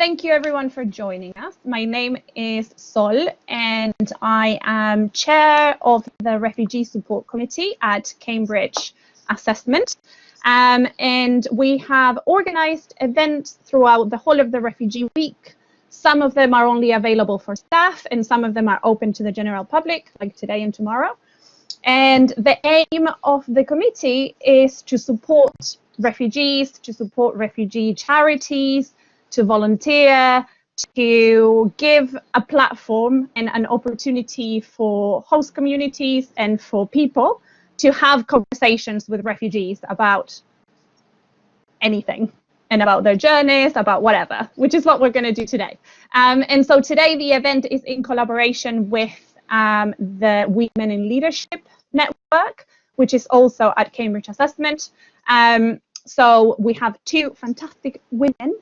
thank you everyone for joining us. My name is Sol and I am chair of the Refugee Support Committee at Cambridge Assessment. And we have organized events throughout the whole of the Refugee Week. Some of them are only available for staff and some of them are open to the general public, like today and tomorrow. And the aim of the committee is to support refugees, to support refugee charities, to volunteer, to give a platform and an opportunity for host communities and for people to have conversations with refugees about anything and about their journeys, about whatever, which is what we're going to do today. And so today the event is in collaboration with the Women in Leadership Network, which is also at Cambridge Assessment. So we have two fantastic women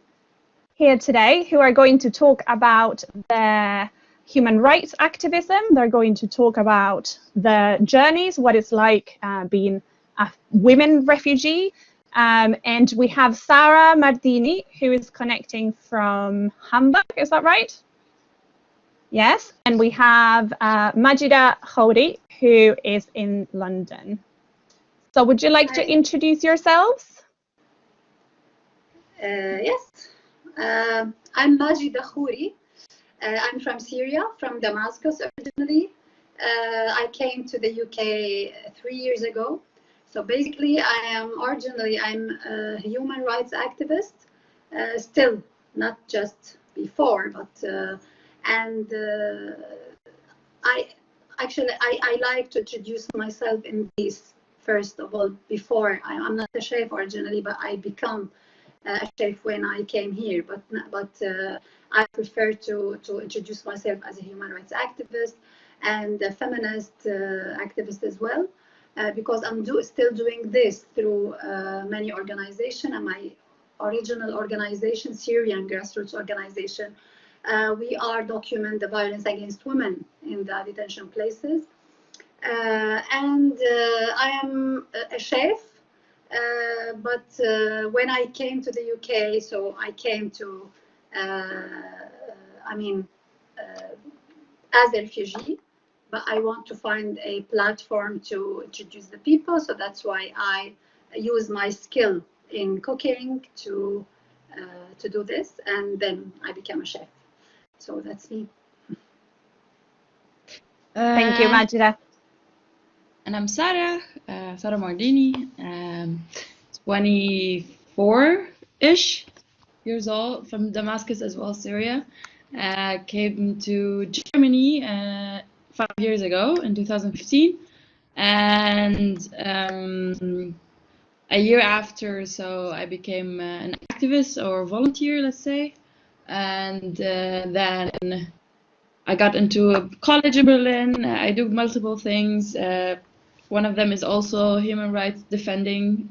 here today who are going to talk about their human rights activism. They're going to talk about the journeys, what it's like being a women refugee. And we have Sara Mardini, who is connecting from Hamburg, is that right? Yes, and we have Majeda Khoury, who is in London. So would you like to introduce yourselves? Yes, I'm Majeda Khoury. I'm from Syria, from Damascus originally. I came to the UK 3 years ago. So basically, I'm a human rights activist, still, not just before, but I like to introduce myself in this first of all. Before I'm not a chef originally, but I become a chef when I came here. But I prefer to introduce myself as a human rights activist and a feminist activist as well, because I'm still doing this through many organizations. And my original organization, Syrian grassroots organization, we are document the violence against women in the detention places. And I am a chef, but when I came to the UK, so I came to, as a refugee, but I want to find a platform to introduce the people. So that's why I use my skill in cooking to do this, and then I became a chef. So that's me. Thank you, Majeda. And I'm Sara Mardini, 24-ish years old, from Damascus as well, Syria. Came to Germany 5 years ago in 2015, and a year after, so I became an activist or volunteer, let's say, and then I got into a college in Berlin. I do multiple things. One of them is also human rights defending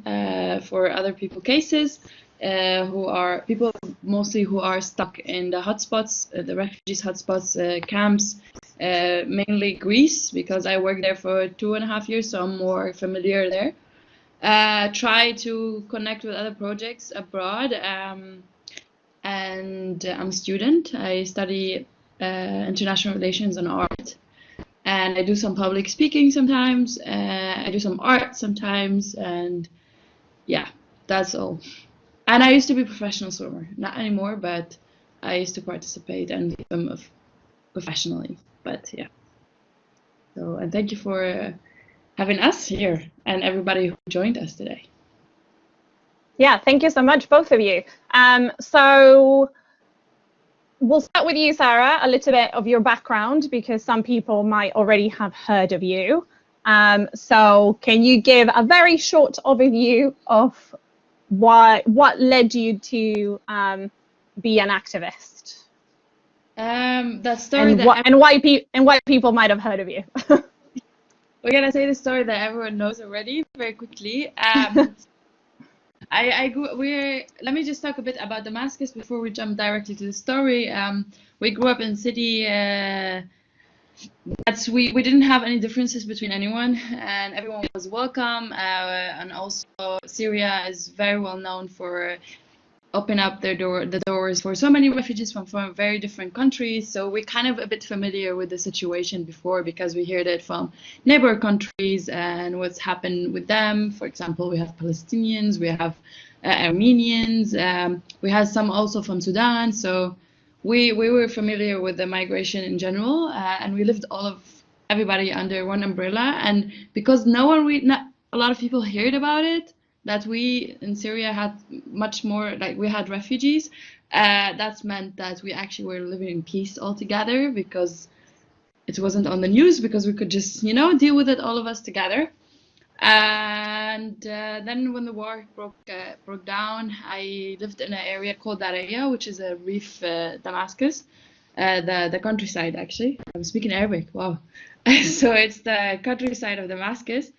for other people cases, who are people mostly who are stuck in the hotspots, the refugees hotspots, camps, mainly Greece, because I worked there for 2.5 years, so I'm more familiar there. Try to connect with other projects abroad, and I'm a student. I study international relations and art, and I do some public speaking sometimes. I do some art sometimes, and yeah, that's all. And I used to be a professional swimmer, not anymore, but I used to participate and swim professionally. But yeah, so and thank you for having us here and everybody who joined us today. Yeah, thank you so much, both of you. So we'll start with you, Sara, a little bit of your background, because some people might already have heard of you. So can you give a very short overview of what led you to be an activist? That story and why people might have heard of you. We're gonna say the story that everyone knows already very quickly. Let me just talk a bit about Damascus before we jump directly to the story. We grew up in a city we didn't have any differences between anyone, and everyone was welcome. And also Syria is very well known for open up the doors for so many refugees from very different countries. So we're kind of a bit familiar with the situation before, because we heard it from neighbor countries and what's happened with them. For example, we have Palestinians, we have Armenians, we had some also from Sudan. So we were familiar with the migration in general, and we lived everybody under one umbrella. And because not a lot of people heard about it, that we in Syria had much more, like we had refugees, that's meant that we actually were living in peace altogether, because it wasn't on the news, because we could just, deal with it, all of us together. And then when the war broke down, I lived in an area called Daraya, which is a reef Damascus, the countryside, actually. I'm speaking Arabic, wow. So it's the countryside of Damascus.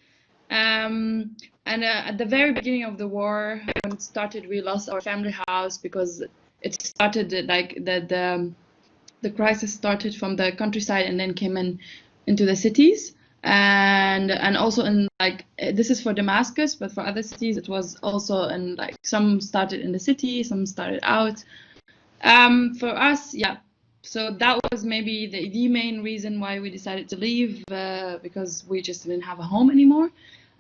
And at the very beginning of the war, when it started, we lost our family house, because it started like the crisis started from the countryside and then came into the cities, and also in, like, this is for Damascus, but for other cities it was also in, like, some started in the city, some started out. For us, yeah. So that was maybe the main reason why we decided to leave, because we just didn't have a home anymore.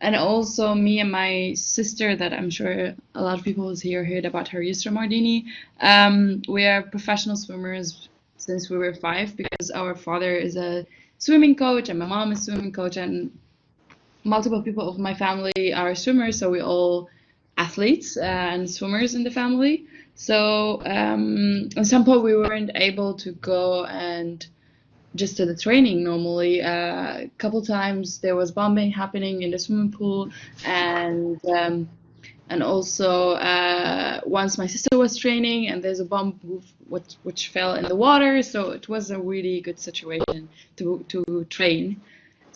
And also me and my sister, that I'm sure a lot of people here heard about her, Yusra Mardini. We are professional swimmers since we were 5, because our father is a swimming coach and my mom is a swimming coach, and multiple people of my family are swimmers. So we're all athletes and swimmers in the family. So at some point we weren't able to go and just to the training normally. A couple times there was bombing happening in the swimming pool, and also once my sister was training and there's a bomb which fell in the water, so it was a really good situation to train.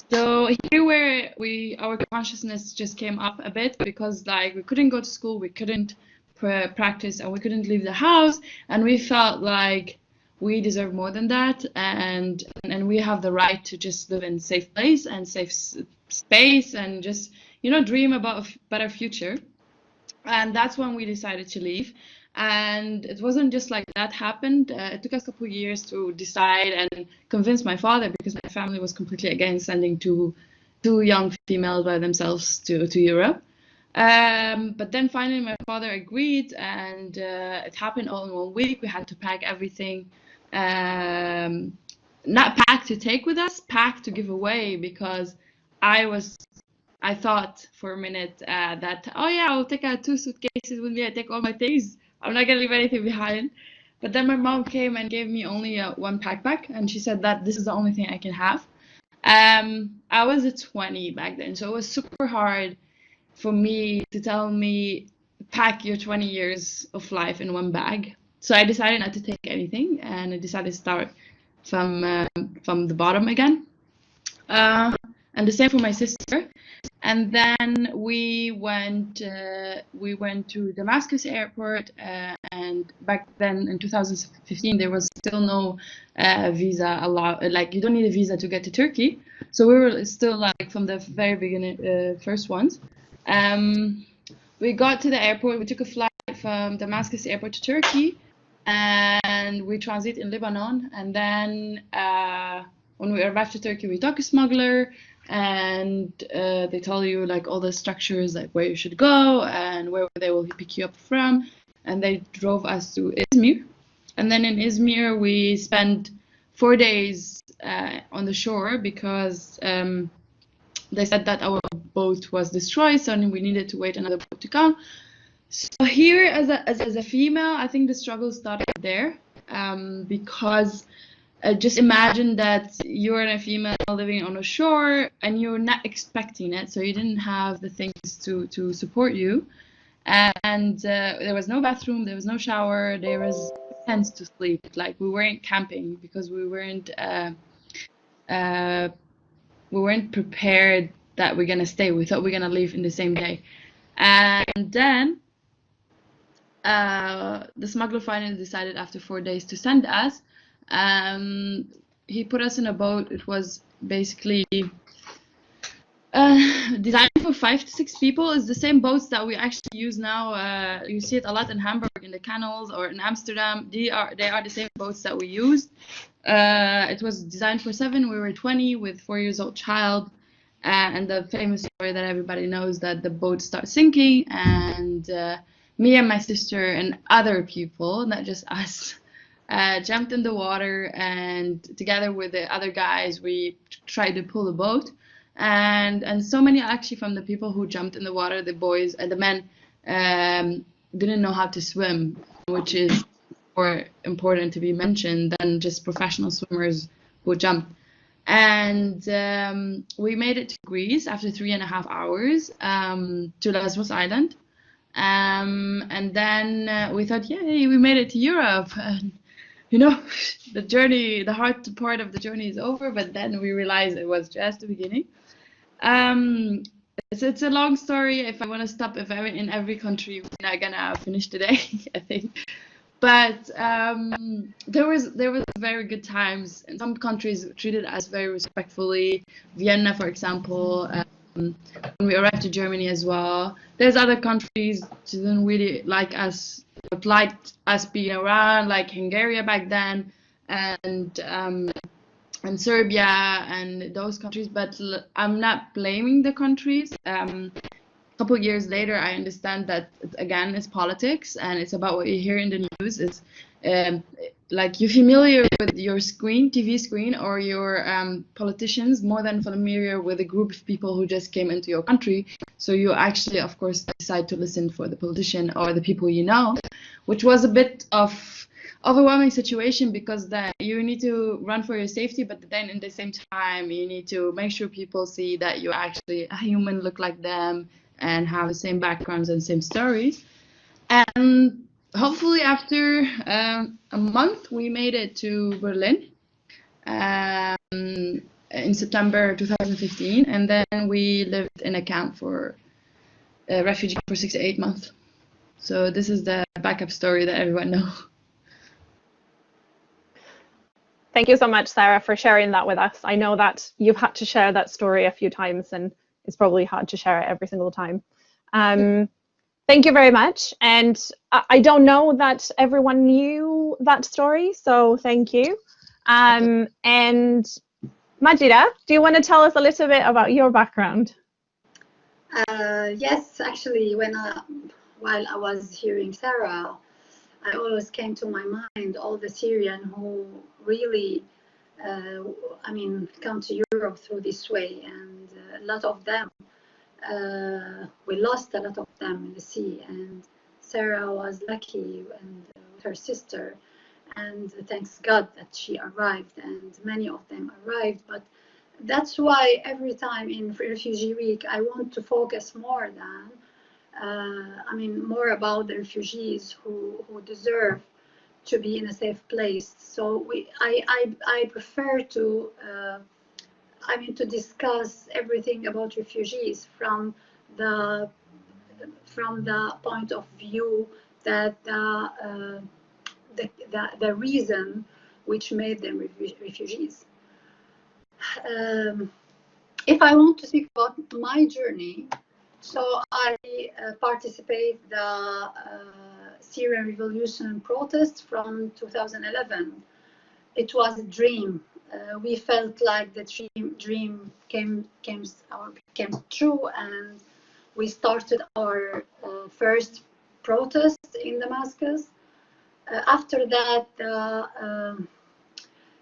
So here where our consciousness just came up a bit, because like we couldn't go to school, we couldn't practice, and we couldn't leave the house, and we felt like we deserve more than that, and we have the right to just live in a safe place and safe space, and just dream about a better future. And that's when we decided to leave. And it wasn't just like that happened. It took us a couple of years to decide and convince my father, because my family was completely against sending two young females by themselves to Europe. But then finally my father agreed, and it happened all in 1 week. We had to pack everything, not pack to take with us, pack to give away, because I thought for a minute that, oh yeah, I'll take 2 suitcases with me, I take all my things, I'm not gonna leave anything behind. But then my mom came and gave me only 1 backpack, and she said that this is the only thing I can have. I was 20 back then, so it was super hard for me to tell me, pack your 20 years of life in 1 bag. So I decided not to take anything, and I decided to start from the bottom again. And the same for my sister. And then we went to Damascus airport, and back then in 2015 there was still no visa allowed. Like, you don't need a visa to get to Turkey. So we were still like from the very beginning, first ones. We got to the airport. We took a flight from Damascus airport to Turkey, and we transit in Lebanon. And then when we arrived to Turkey, we took a smuggler, and they tell you like all the structures, like where you should go and where they will pick you up from. And they drove us to Izmir. And then in Izmir, we spent 4 days on the shore, because they said that our boat was destroyed, so we needed to wait another boat to come. So here, as a female, I think the struggle started there, because just imagine that you're a female living on a shore and you're not expecting it, so you didn't have the things to support you, and there was no bathroom, there was no shower, there was tents to sleep. Like, we weren't camping because we weren't prepared that we're gonna stay. We thought we're gonna leave in the same day. And then the smuggler finally decided after 4 days to send us. He put us in a boat. It was basically Designed for 5 to 6 people. Is the same boats that we actually use now. You see it a lot in Hamburg in the canals or in Amsterdam. They are the same boats that we used. It was designed for 7. We were 20 with 4-year-old child. And the famous story that everybody knows, that the boat starts sinking, and me and my sister and other people, not just us, jumped in the water, and together with the other guys, we tried to pull the boat. And so many actually from the people who jumped in the water, the boys and the men, didn't know how to swim, which is more important to be mentioned than just professional swimmers who jump. And we made it to Greece after 3.5 hours, to Lesbos Island. And then we thought, yay, we made it to Europe. And, you know, the hard part of the journey is over, but then we realized it was just the beginning. It's a long story. If I want to stop in every country, we're not gonna finish today, I think. But there was very good times, and some countries treated us very respectfully. Vienna, for example, when we arrived to Germany as well. There's other countries that didn't really like us, but liked us being around, like Hungary back then, and Serbia and those countries. But I'm not blaming the countries. A couple of years later, I understand that again, it's politics, and it's about what you hear in the news. It's like you're familiar with your TV screen, or your politicians more than familiar with a group of people who just came into your country. So you actually, of course, decide to listen for the politician or the people you know, which was a bit of overwhelming situation, because then you need to run for your safety, but then in the same time you need to make sure people see that you're actually a human, look like them, and have the same backgrounds and same stories. And hopefully after a month we made it to Berlin in September 2015, and then we lived in a camp for a refugee for 6 to 8 months. So this is the backup story that everyone knows. Thank you so much, Sara, for sharing that with us. I know that you've had to share that story a few times, and it's probably hard to share it every single time. Thank you very much. And I don't know that everyone knew that story, so thank you. And Majeda, do you want to tell us a little bit about your background? Yes, actually, while I was hearing Sara, I always came to my mind all the Syrian who really, come to Europe through this way, and a lot of them, we lost a lot of them in the sea, and Sara was lucky and her sister, and thanks God that she arrived, and many of them arrived. But that's why every time in Refugee Week I want to focus more more about the refugees who deserve to be in a safe place. So I prefer to to discuss everything about refugees from the point of view that the reason which made them refugees. If I want to speak about my journey, so I participate the Syrian revolution protests from 2011. It was a dream. We felt like the dream came true, and we started our first protest in Damascus. After that,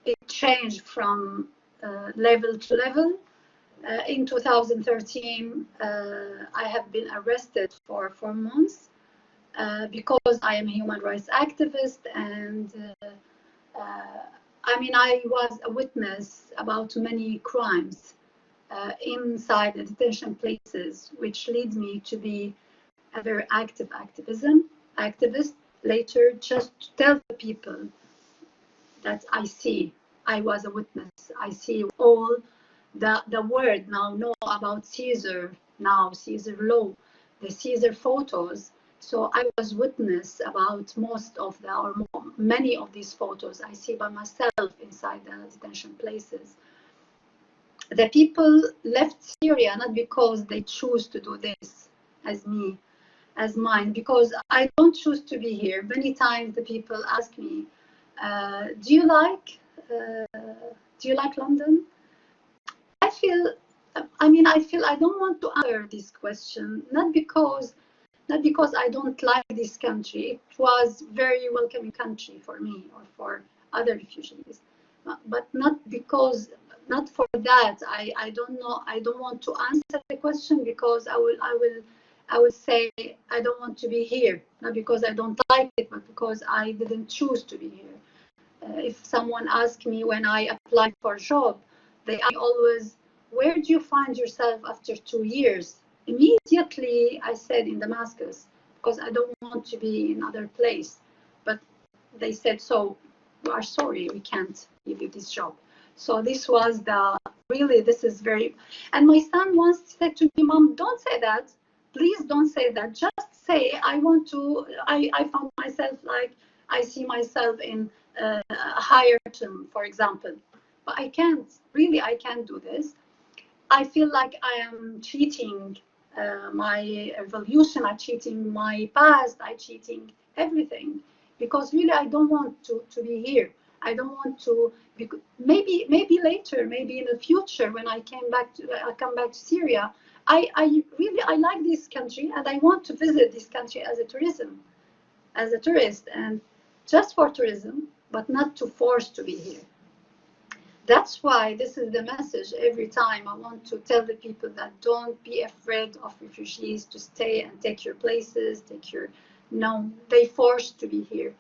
it changed from level to level. In 2013, I have been arrested for 4 months because I am a human rights activist, and I was a witness about many crimes inside the detention places, which leads me to be a very active activist. Later, just to tell the people that I was a witness. I see all the world now know about Caesar law, the Caesar photos. So I was witness about many of these photos I see by myself inside the detention places. the people left Syria not because they choose to do this as me, as mine, because I don't choose to be here. Many times the people ask me, do you like London? I feel I don't want to answer this question, not because I don't like this country. It was very welcoming country for me or for other refugees, but not for that. I don't know. I don't want to answer the question because I will say I don't want to be here, not because I don't like it, but because I didn't choose to be here. If someone asks me when I applied for a job, they ask me always, where do you find yourself after 2 years? Immediately I said in Damascus, because I don't want to be in another place. But they said, so we are sorry, we can't give you this job. So this was this is very, and my son once said to me, Mom, don't say that. Please don't say that. Just say, I found myself like, I see myself in a higher term, for example. But I can't do this. I feel like I am cheating my evolution, I'm cheating my past, I'm cheating everything. Because really, I don't want to be here. I don't want to. Maybe later, maybe in the future, when I come back to Syria, I like this country and I want to visit this country as a tourist, and just for tourism, but not to force to be here. That's why this is the message every time I want to tell the people that don't be afraid of refugees to stay and take your places, no, they forced to be here.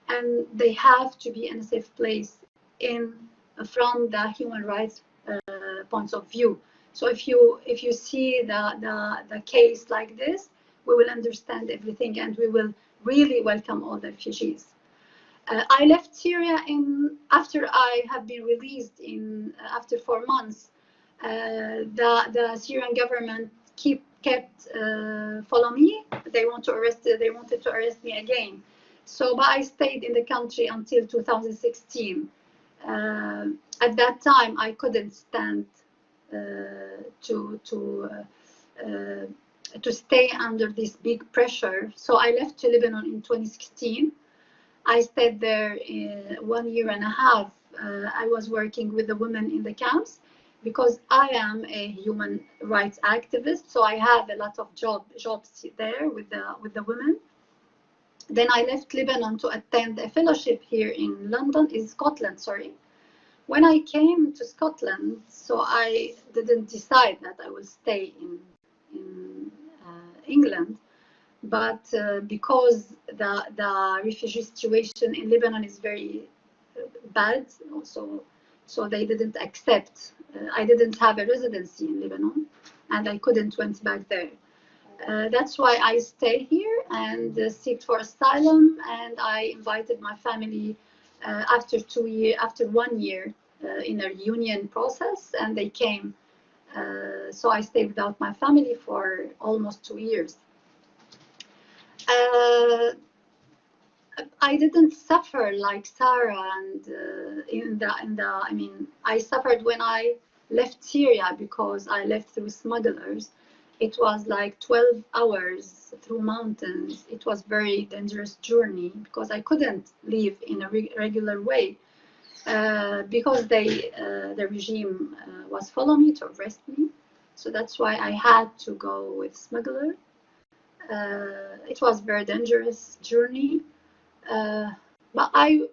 And they have to be in a safe place from the human rights points of view. So if you see the case like this, we will understand everything and we will really welcome all the refugees. I left Syria after I have been released after 4 months. The Syrian government kept follow me. They wanted to arrest me again. So, but I stayed in the country until 2016. At that time, I couldn't stand to stay under this big pressure. So I left to Lebanon in 2016. I stayed there 1.5 years. I was working with the women in the camps because I am a human rights activist. So I had a lot of jobs there with the women. Then I left Lebanon to attend a fellowship here in Scotland. Sorry. When I came to Scotland, so I didn't decide that I will stay in England. But because the refugee situation in Lebanon is very bad, also, so they didn't accept. I didn't have a residency in Lebanon, and I couldn't went back there. That's why I stay here and seek for asylum. And I invited my family after 1 year in a reunion process, and they came. So I stayed without my family for almost 2 years. I didn't suffer like Sara, and I suffered when I left Syria because I left through smugglers. It was like 12 hours through mountains. It was very dangerous journey because I couldn't live in a regular way because the regime was following me to arrest me. So that's why I had to go with smuggler. It was very dangerous journey, but I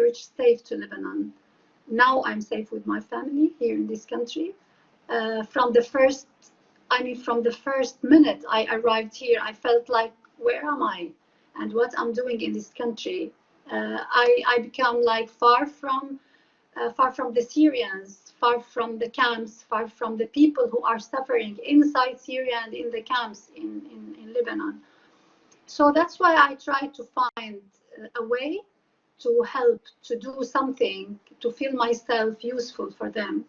reached safe to Lebanon. Now I'm safe with my family here in this country. From the first minute I arrived here, I felt like, where am I, and what I'm doing in this country? I become like far from the Syrians, far from the camps, far from the people who are suffering inside Syria and in the camps in Lebanon. So that's why I try to find a way to help, to do something, to feel myself useful for them.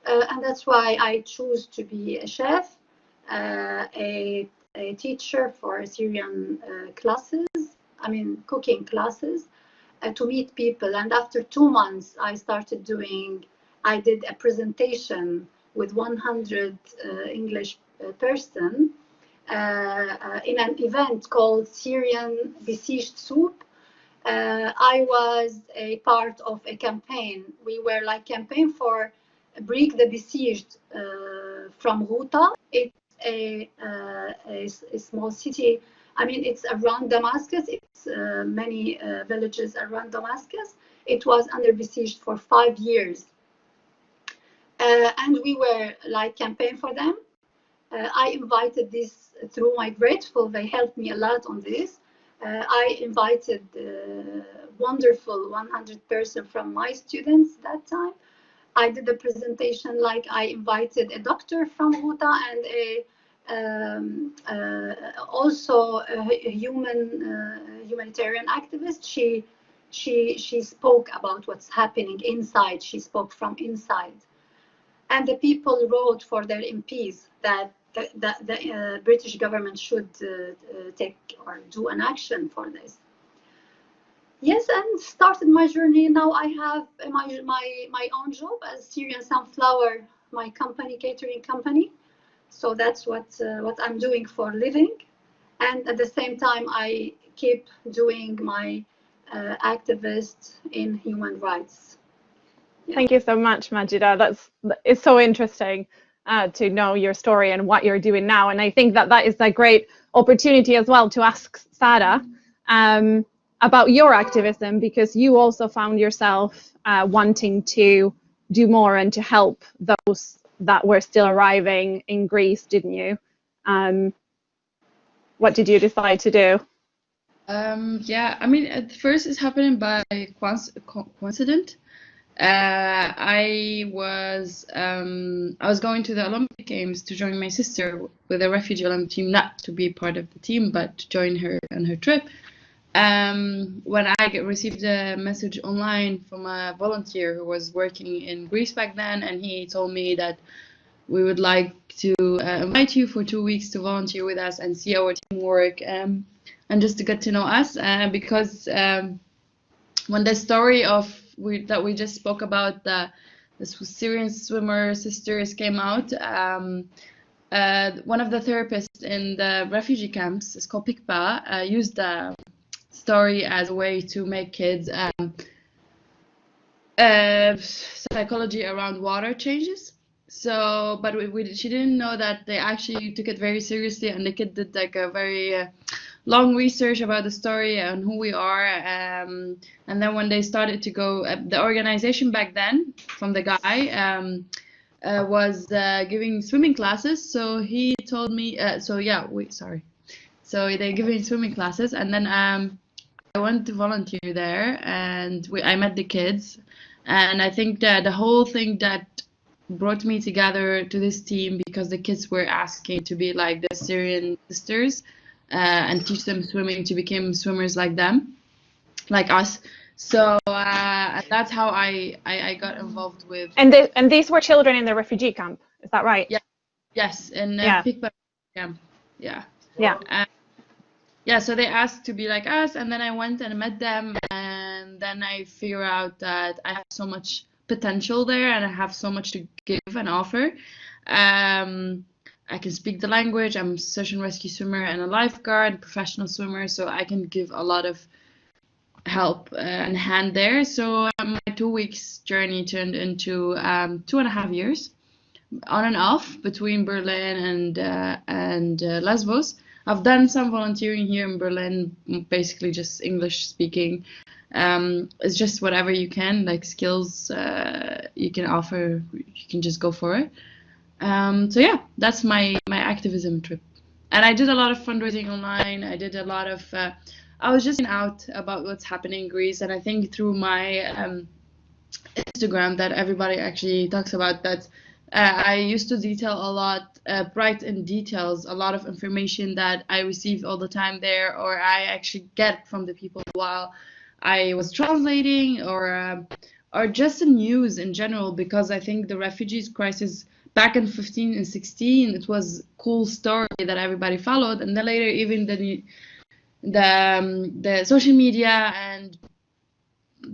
And that's why I choose to be a chef, a teacher for Syrian cooking classes, to meet people. And after 2 months, I started doing I did a presentation with 100 English person in an event called Syrian Besieged Soup. I was a part of a campaign. We were like campaign for Break the Besieged from Ghouta. It's a small city. I mean, it's around Damascus. It's many villages around Damascus. It was under besieged for 5 years. And we were like campaign for them. I invited this through my grateful. They helped me a lot on this. I invited wonderful 100 person from my students that time. I did a presentation like I invited a doctor from Ghouta and also a humanitarian activist. She spoke about what's happening inside. She spoke from inside. And the people wrote for their MPs that the British government should take or do an action for this. Yes, and started my journey. Now I have my own job as Syrian Sunflower, my company, catering company. So that's what I'm doing for a living. And at the same time, I keep doing my activist in human rights. Yeah. Thank you so much, Majeda. It's so interesting to know your story and what you're doing now. And I think that is a great opportunity as well to ask Sara about your activism, because you also found yourself wanting to do more and to help those that were still arriving in Greece, didn't you? What did you decide to do? Yeah, I mean, at first it's happening by coincidence. I was going to the Olympic Games to join my sister with a refugee Olympic team, not to be part of the team, but to join her on her trip. When I received a message online from a volunteer who was working in Greece back then, and he told me that we would like to invite you for 2 weeks to volunteer with us and see our team work, and just to get to know us, because when the story that we just spoke about, the Syrian swimmer sisters came out, one of the therapists in the refugee camps, it's called Pikpa, used the story as a way to make kids psychology around water changes. So, but she didn't know that they actually took it very seriously, and the kid did like a very long research about the story and who we are. And then when they started to go, the organization back then from the guy was giving swimming classes. So he told me, so they're giving swimming classes, and then I went to volunteer there, and I met the kids, and I think that the whole thing that brought me together to this team, because the kids were asking to be like the Syrian sisters and teach them swimming, to become swimmers like them, like us. So that's how I got involved with. And these were children in the refugee camp, is that right? Yeah. Yes, in Pikpa camp. Yeah. Yeah. Yeah, so they asked to be like us, and then I went and met them, and then I figured out that I have so much potential there, and I have so much to give and offer. I can speak the language. I'm a search and rescue swimmer and a lifeguard, professional swimmer, so I can give a lot of help and hand there. So my 2 weeks journey turned into 2.5 years, on and off, between Berlin and Lesbos. I've done some volunteering here in Berlin, basically just English speaking. It's just whatever you can, like skills you can offer, you can just go for it. So yeah, that's my activism trip. And I did a lot of fundraising online. I did a lot of, I was just out about what's happening in Greece. And I think through my Instagram that everybody actually talks about, that I used to detail a lot, write in details, a lot of information that I receive all the time there, or I actually get from the people while I was translating, or just the news in general, because I think the refugees crisis back in 15 and 16, it was a cool story that everybody followed, and then later even the social media and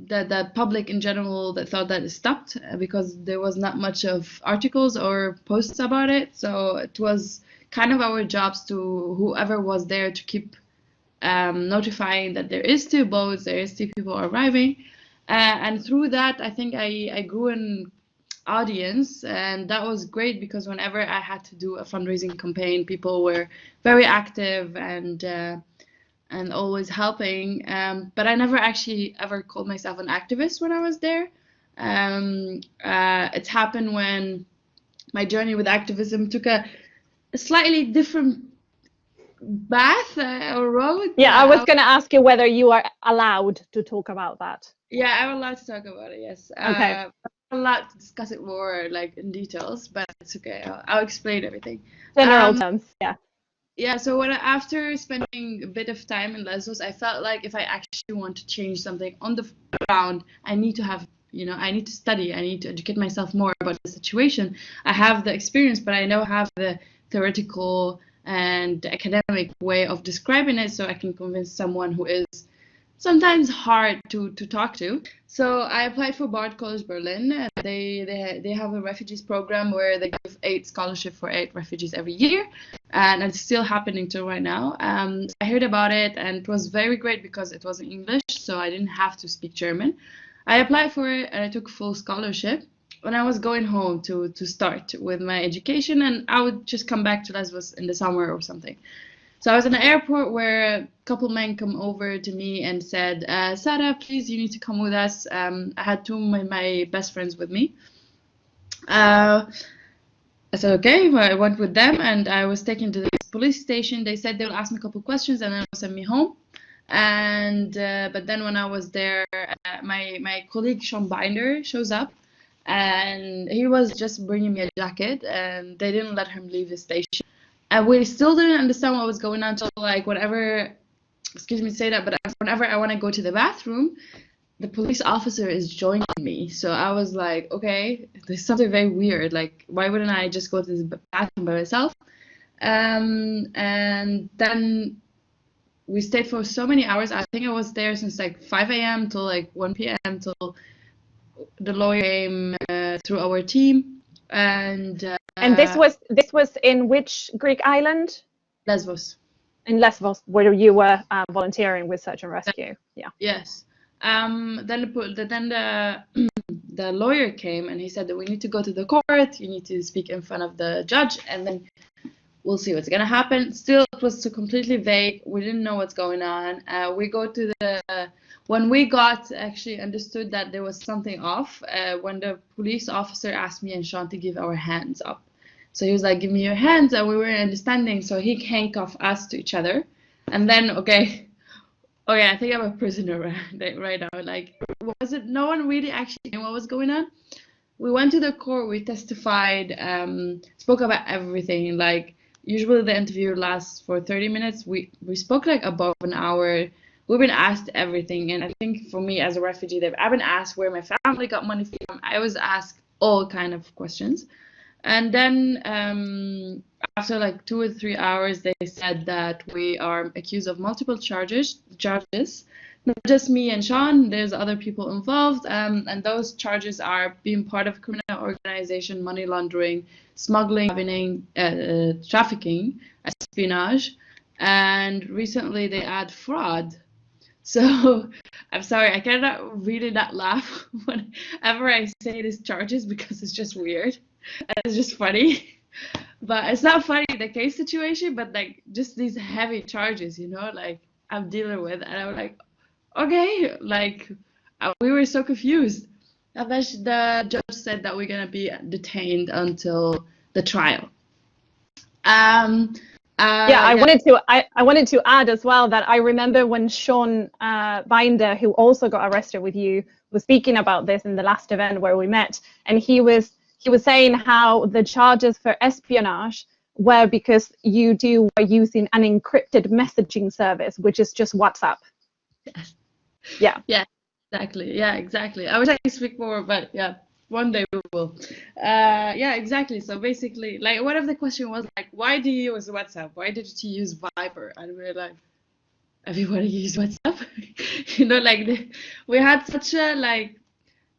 the public in general that thought that it stopped because there was not much of articles or posts about it. So it was kind of our jobs to whoever was there to keep notifying that there is still boats, there is still people arriving. And through that, I think I grew an audience, and that was great because whenever I had to do a fundraising campaign, people were very active and always helping. But I never actually ever called myself an activist when I was there. It's happened when my journey with activism took a slightly different path or road. Yeah, I was going to ask you whether you are allowed to talk about that. Yeah, I'm allowed to talk about it, yes. Okay. I'm allowed to discuss it more like in details, but it's okay. I'll explain everything. General terms, yeah. Yeah, so after spending a bit of time in Lesbos, I felt like if I actually want to change something on the ground, I need to have, I need to study, I need to educate myself more about the situation. I have the experience, but I don't have the theoretical and academic way of describing it, so I can convince someone who is sometimes hard to talk to. So I applied for Bard College Berlin, and they have a refugees program where they give 8 scholarship for 8 refugees every year, and it's still happening till right now. I heard about it, and it was very great because it was in English, so I didn't have to speak German. I applied for it, and I took full scholarship. When I was going home to start with my education, and I would just come back to Lesbos in the summer or something. So I was in the airport where a couple men come over to me and said, Sara, please, you need to come with us. I had 2 of my best friends with me. I said, okay, well, I went with them, and I was taken to this police station. They said they'll ask me a couple questions and then they'll send me home. And but then when I was there, my colleague Sean Binder shows up, and he was just bringing me a jacket, and they didn't let him leave the station. And we still didn't understand what was going on until, like, whenever, excuse me to say that, but whenever I want to go to the bathroom, the police officer is joining me. So I was like, okay, there's something very weird. Like, why wouldn't I just go to the bathroom by myself? And then we stayed for so many hours. I think I was there since like 5 a.m. till like 1 p.m. till the lawyer came through our team. And this was in which Greek island? Lesbos. In Lesbos, where you were volunteering with search and rescue. Yeah. Yes. Then the lawyer came, and he said that we need to go to the court. You need to speak in front of the judge, and then we'll see what's gonna happen. Still, it was so completely vague. We didn't know what's going on. We go to when we got actually understood that there was something off, when the police officer asked me and Sean to give our hands up. So he was like, give me your hands, and we were understanding. So he handcuffed us to each other, and then okay, I think I'm a prisoner right now. Like, was it? No one really actually knew what was going on. We went to the court. We testified, spoke about everything. Like, usually the interview lasts for 30 minutes. We spoke like above an hour. We've been asked everything, and I think for me as a refugee, I've been asked where my family got money from. I was asked all kind of questions, and then after like 2 or 3 hours, they said that we are accused of multiple charges. Not just me and Sean. There's other people involved, and those charges are being part of a criminal organization, money laundering, smuggling, trafficking, espionage, and recently they add fraud. So I'm sorry, I cannot really not laugh whenever I say these charges because it's just weird and it's just funny. But it's not funny in the case situation, but like just these heavy charges, like I'm dealing with, and I'm like, okay, like we were so confused. And then the judge said that we're gonna be detained until the trial. I wanted to add as well that I remember when Sean Binder, who also got arrested with you, was speaking about this in the last event where we met, and he was saying how the charges for espionage were because you were using an encrypted messaging service, which is just WhatsApp. Yes. Yeah. Yeah. Exactly. Yeah. Exactly. I wish I could speak more, but yeah. One day we will. Yeah, exactly. So basically, like, what if the question was like, why do you use WhatsApp? Why did you use Viber? And we're like, everybody used WhatsApp. You know, like we had such a like,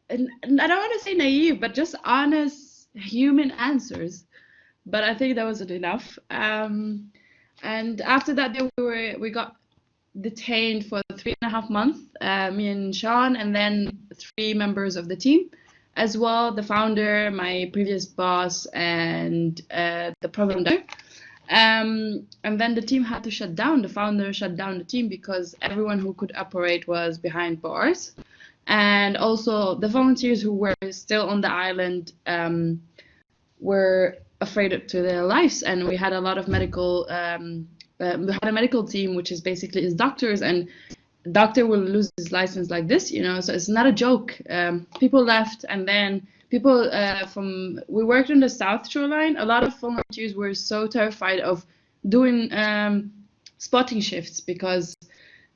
and I don't want to say naive, but just honest human answers. But I think that wasn't enough. And after that, day we got detained for 3.5 months, me and Sean, and then 3 members of the team as well, the founder, my previous boss, and the program director. And then the team had to shut down. The founder shut down the team because everyone who could operate was behind bars. And also the volunteers who were still on the island were afraid to their lives. And we had a lot of medical, we had a medical team, which is basically is doctors, and doctor will lose his license like this, you know, so it's not a joke. People left, and then people we worked on the South Shoreline. A lot of volunteers were so terrified of doing spotting shifts because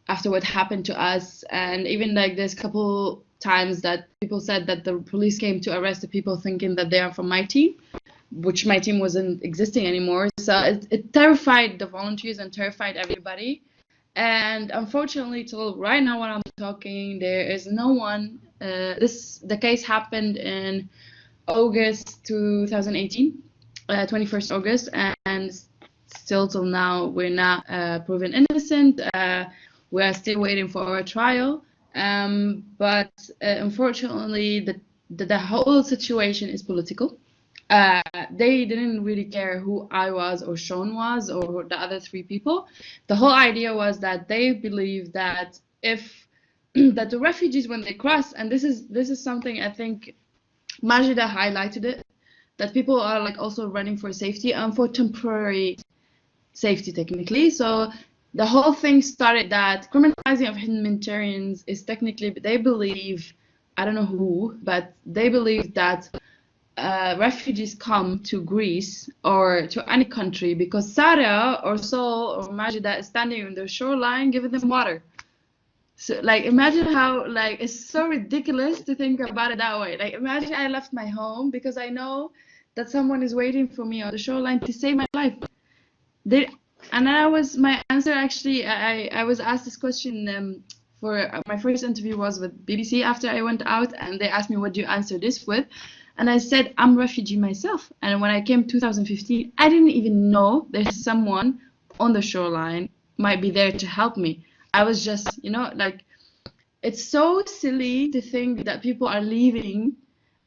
after what happened to us, and even like there's a couple times that people said that the police came to arrest the people thinking that they are from my team, which my team wasn't existing anymore. So it terrified the volunteers and terrified everybody. And unfortunately, till right now when I'm talking, there is no one. The case happened in August 2018, 21st August, and still till now we're not proven innocent. We are still waiting for our trial. But unfortunately, the whole situation is political. They didn't really care who I was or Sean was or the other 3 people. The whole idea was that they believe that if that the refugees, when they cross, and this is something I think Majeda highlighted it, that people are like also running for safety and for temporary safety technically. So the whole thing started that criminalizing of humanitarians is technically, they believe, I don't know who, but they believe that refugees come to Greece or to any country because Sara or Sol or Majeda is standing on the shoreline giving them water. So like imagine how like it's so ridiculous to think about it that way. Like imagine I left my home because I know that someone is waiting for me on the shoreline to save my life. My answer actually, I was asked this question for my first interview was with BBC after I went out, and they asked me what do you answer this with. And I said, I'm a refugee myself. And when I came 2015, I didn't even know there's someone on the shoreline might be there to help me. I was just, you know, like, it's so silly to think that people are leaving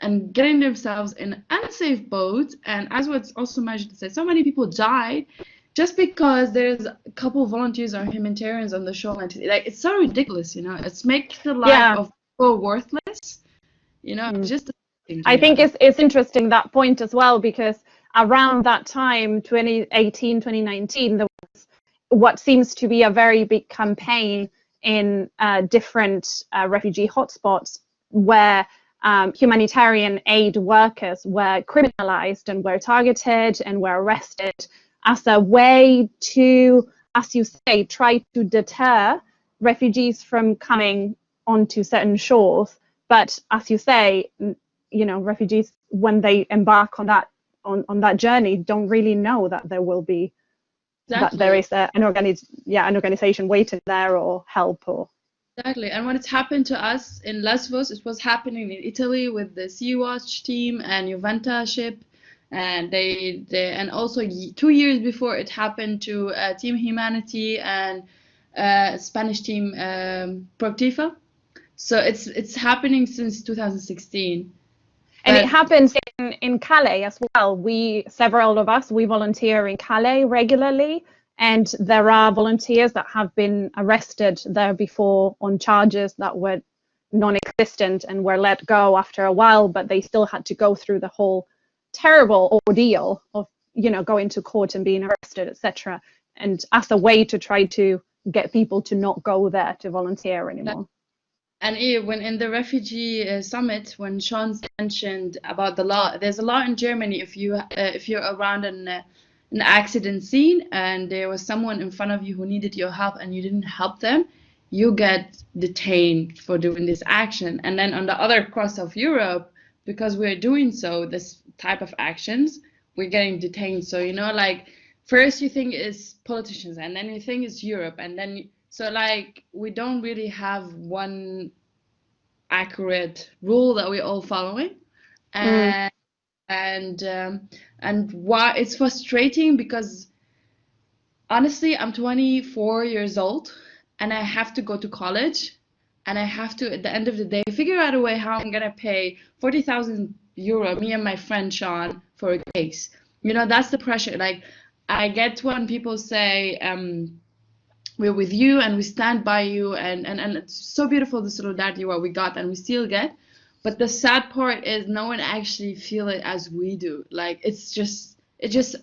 and getting themselves in an unsafe boat. And as what's also Majid said, so many people died just because there's a couple of volunteers or humanitarians on the shoreline. Like, it's so ridiculous, you know. It's making the life of people worthless, you know, just I think it's interesting that point as well, because around that time, 2018, 2019, there was what seems to be a very big campaign in different refugee hotspots where humanitarian aid workers were criminalized and were targeted and were arrested as a way to, as you say, try to deter refugees from coming onto certain shores. But as you say, you know, refugees, when they embark on that journey, don't really know that there will be that there is an organization waiting there or help or. Exactly, and when it's happened to us in Lesbos, it was happening in Italy with the Sea-Watch team and Juventa ship, and and also 2 years before it happened to Team Humanity and Spanish team Proctifa. So it's happening since 2016. And it happens in Calais as well. Several of us, we volunteer in Calais regularly, and there are volunteers that have been arrested there before on charges that were non-existent and were let go after a while, but they still had to go through the whole terrible ordeal of, you know, going to court and being arrested, etc. And as a way to try to get people to not go there to volunteer anymore. And when in the refugee summit, when Sean mentioned about the law, there's a law in Germany if you're around an accident scene and there was someone in front of you who needed your help and you didn't help them, you get detained for doing this action. And then on the other cross of Europe, because we're doing this type of actions, we're getting detained. So, you know, like first you think it's politicians, and then you think it's Europe, and then So like we don't really have one accurate rule that we're all following. And and why it's frustrating because honestly, I'm 24 years old and I have to go to college and I have to, at the end of the day, figure out a way how I'm gonna pay 40,000 euro, me and my friend Sean, for a case. You know, that's the pressure. Like, I get when people say, we're with you and we stand by you, and it's so beautiful, the solidarity what we got and we still get. But the sad part is no one actually feel it as we do. Like, it's just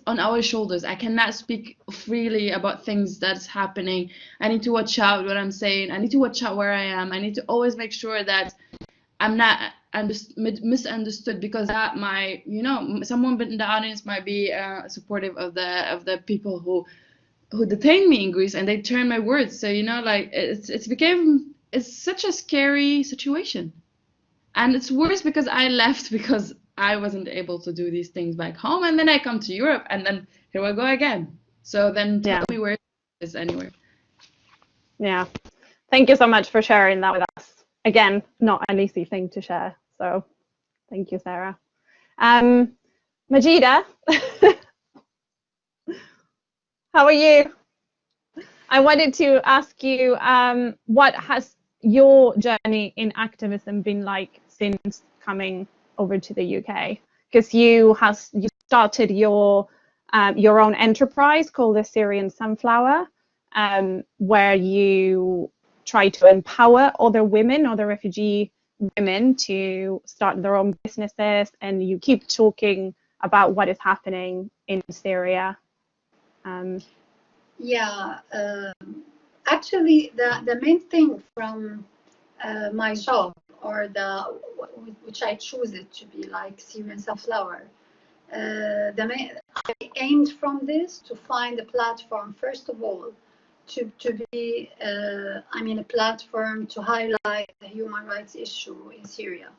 on our shoulders. I cannot speak freely about things that's happening. I need to watch out what I'm saying. I need to watch out where I am. I need to always make sure that I'm not misunderstood, because that might, you know, someone in the audience might be supportive of the people who detained me in Greece, and they turned my words. So, you know, like it's such a scary situation. And it's worse because I left because I wasn't able to do these things back home, and then I come to Europe, and then here I go again. So then tell me where it is anywhere. Yeah. Thank you so much for sharing that with us. Again, not an easy thing to share. So thank you, Sarah. Majeda, how are you? I wanted to ask you, what has your journey in activism been like since coming over to the UK? Because you started your own enterprise called the Syrian Sunflower, where you try to empower other women, other refugee women, to start their own businesses, and you keep talking about what is happening in Syria. Actually, the main thing from my job, or which I choose it to be like Syrian Sunflower, I aimed from this to find a platform, first of all, to be a platform to highlight the human rights issue in Syria.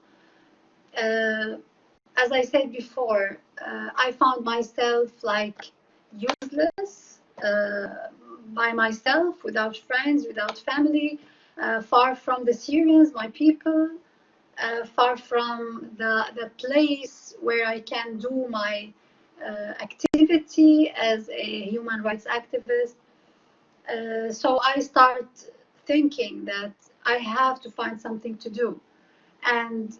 As I said before, I found myself like useless, by myself, without friends, without family, far from the Syrians, my people, far from the place where I can do my activity as a human rights activist. So I start thinking that I have to find something to do. And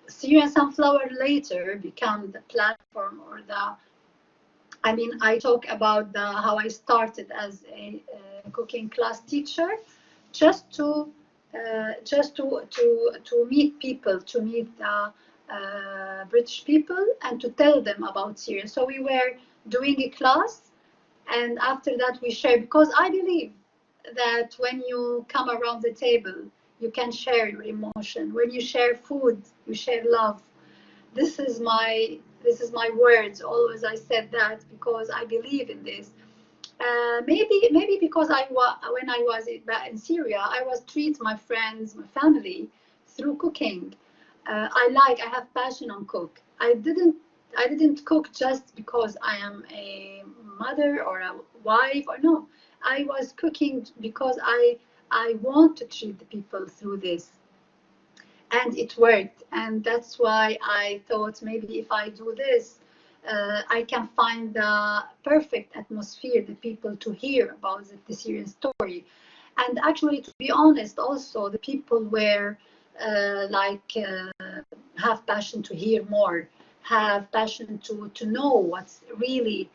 Syrian Sunflower later became the platform, or I talk about how I started as a cooking class teacher, just to meet people, to meet the British people, and to tell them about Syria. So we were doing a class, and after that we shared, because I believe that when you come around the table, you can share your emotion. When you share food, you share love. This is my words. Always I said that because I believe in this. Maybe because when I was in Syria, I was treat my friends, my family through cooking. I have passion on cook. I didn't cook just because I am a mother or a wife, or no. I was cooking because I want to treat the people through this. And it worked. And that's why I thought, maybe if I do this, I can find the perfect atmosphere, the people to hear about the Syrian story. And actually, to be honest, also the people were have passion to hear more, have passion to know what's really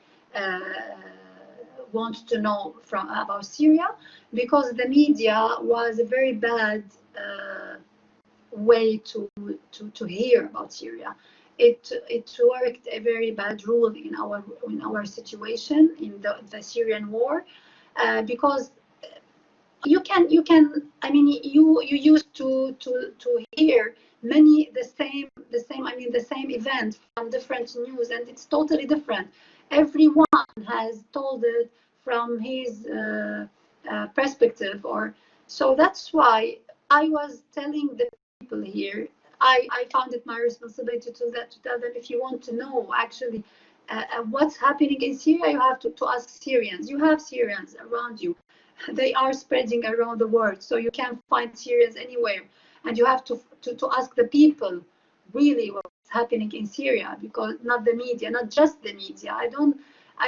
want to know about Syria, because the media was a very bad way to hear about Syria. It worked a very bad rule in our situation in the Syrian war, because you used to hear the same event from different news, and it's totally different. Everyone has told it from his perspective, or so. That's why I was telling the people here, I found it my responsibility to tell them, if you want to know actually what's happening in Syria, you have to ask Syrians. You have Syrians around you. they are spreading around the world. So you can't find Syrians anywhere, and you have to ask the people really what's happening in Syria, because not the media, not just the media. I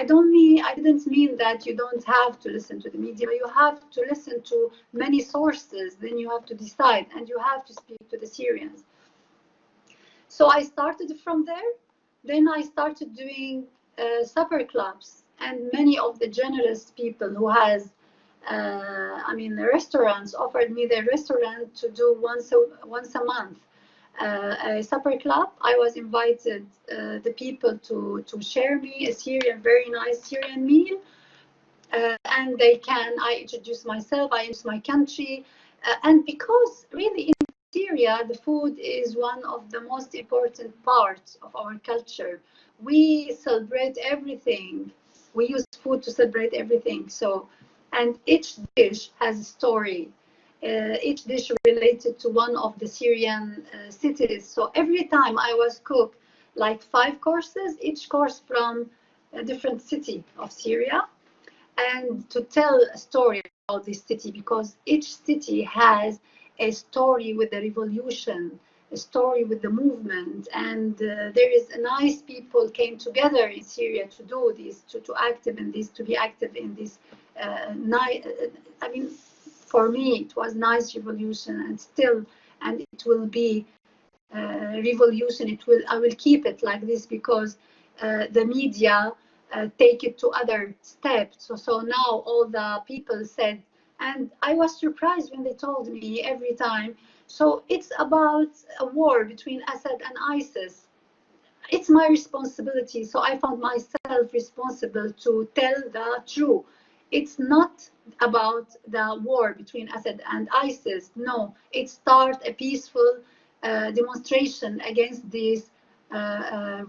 didn't mean that you don't have to listen to the media, but you have to listen to many sources. Then you have to decide, and you have to speak to the Syrians. So I started from there. Then I started doing supper clubs, and many of the generous people who has, the restaurants offered me their restaurant to do once a month a supper club. I was invited the people to share me a very nice Syrian meal, and I introduce myself, I introduce my country, and because really in Syria the food is one of the most important parts of our culture. We celebrate everything. We use food to celebrate everything. So, and each dish has a story. Each dish related to one of the Syrian cities. So every time I was cook like 5 courses, each course from a different city of Syria, and to tell a story about this city, because each city has a story with the revolution, a story with the movement, and there is a nice people came together in Syria to do this, to be active in this for me it was nice revolution, and it will be revolution. I will keep it like this, because the media take it to other steps. So now all the people said, and I was surprised when they told me every time, so it's about a war between Assad and ISIS. It's my responsibility. So I found myself responsible to tell the truth. It's not about the war between Assad and ISIS. No, it started a peaceful demonstration against this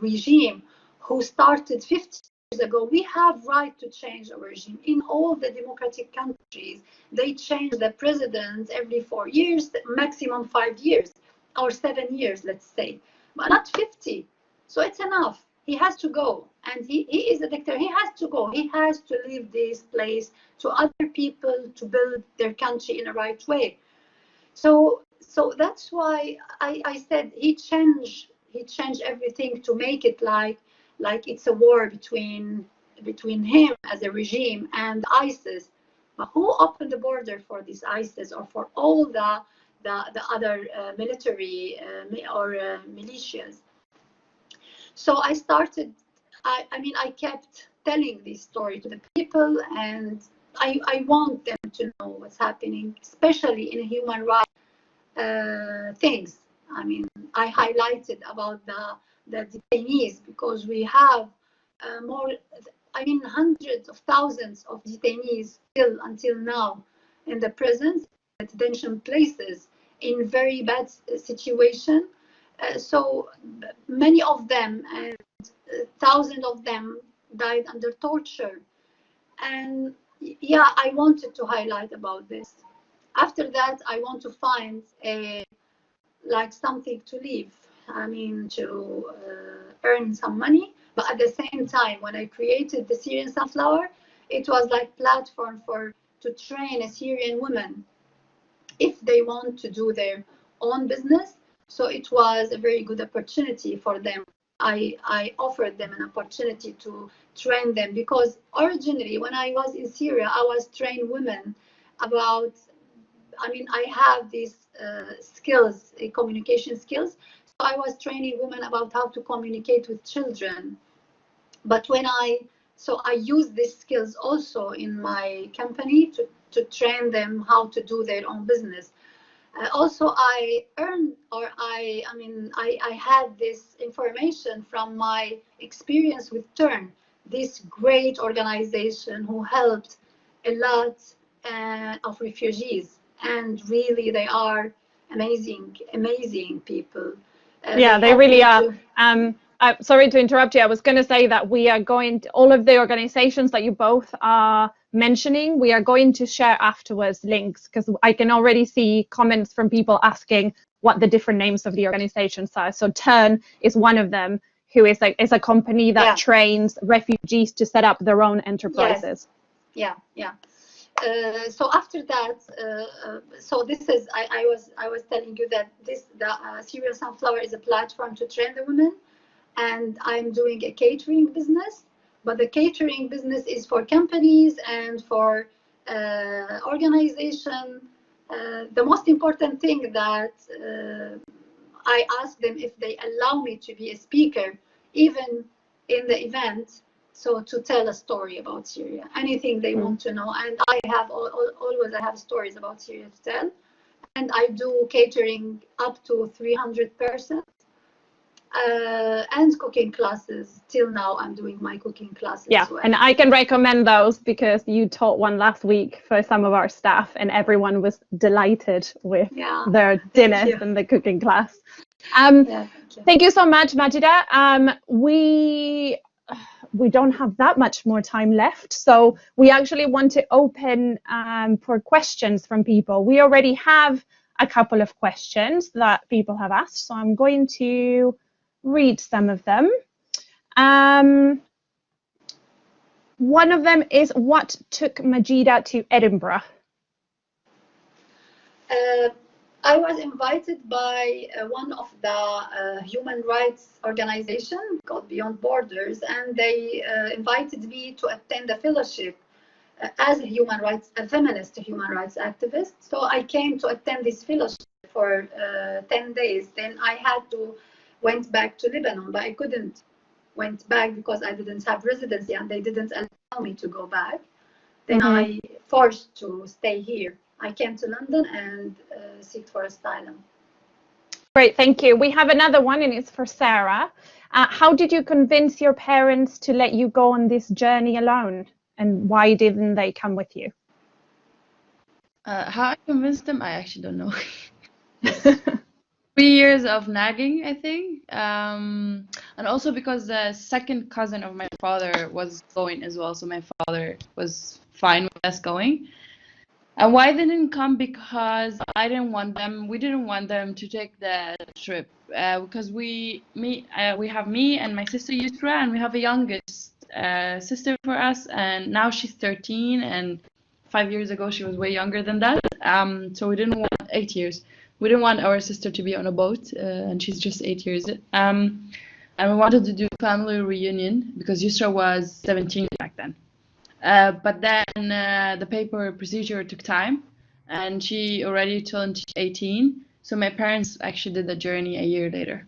regime who started 50 years ago. We have right to change our regime. In all the democratic countries, they change the president every 4 years, maximum 5 years, or 7 years, let's say, but not 50. So it's enough. He has to go, and he is a dictator. He has to go. He has to leave this place to other people to build their country in the right way. So that's why I said he changed everything to make it like it's a war between him as a regime and ISIS. But who opened the border for this ISIS, or for all the other military or militias? So I started, I kept telling this story to the people, and I want them to know what's happening, especially in human rights things. I highlighted about the detainees, because we have hundreds of thousands of detainees still until now in the prisons, detention places, in very bad situation. So many of them, and thousands of them, died under torture. And yeah, I wanted to highlight about this. After that, I want to find something to live. To earn some money. But at the same time, when I created the Syrian Sunflower, it was like platform to train a Syrian woman if they want to do their own business. So it was a very good opportunity for them. I offered them an opportunity to train them, because originally when I was in Syria, I was trained women about, I have these skills, communication skills. So I was training women about how to communicate with children. But I use these skills also in my company to train them how to do their own business. Also, I had this information from my experience with Turn, this great organization who helped a lot of refugees, and really they are amazing people. Yeah, they really are. Sorry to interrupt you. I was going to say that we are going to, all of the organizations that you both are mentioning, we are going to share afterwards links, because I can already see comments from people asking what the different names of the organizations are. So Turn is one of them, who is a company that trains refugees to set up their own enterprises. Yes. Yeah. So after that, so this is I was telling you that the Syrian Sunflower is a platform to train the women, and I'm doing a catering business. But the catering business is for companies and for organization. The most important thing that I ask them if they allow me to be a speaker, even in the event, so to tell a story about Syria, anything they want to know. And I have always I have stories about Syria to tell. And I do catering up to 300 persons. And cooking classes. Till now, I'm doing my cooking classes as well. And I can recommend those because you taught one last week for some of our staff, and everyone was delighted with their dinners and the cooking class. Thank you so much, Majeda. We don't have that much more time left, so we actually want to open for questions from people. We already have a couple of questions that people have asked, so I'm going to read some of them. One of them is, what took Majeda to Edinburgh? I was invited by one of the human rights organization called Beyond Borders, and they invited me to attend a fellowship as a feminist human rights activist. So I came to attend this fellowship for 10 days. Then I went back to Lebanon, but I couldn't went back because I didn't have residency and they didn't allow me to go back. Then I forced to stay here. I came to London and seek for asylum. Great, thank you. We have another one, and it's for Sara. How did you convince your parents to let you go on this journey alone, and why didn't they come with you? How I convinced them, I actually don't know. 3 years of nagging, I think, and also because the second cousin of my father was going as well, so my father was fine with us going. And why they didn't come? Because we didn't want them to take the trip, because we have me and my sister Yusra, and we have a youngest sister for us, and now she's 13, and 5 years ago she was way younger than that. So we didn't want 8 years. We didn't want our sister to be on a boat, and she's just 8 years. And we wanted to do family reunion because Yusra was 17 back then. But then the paper procedure took time, and she already turned 18. So my parents actually did the journey a year later.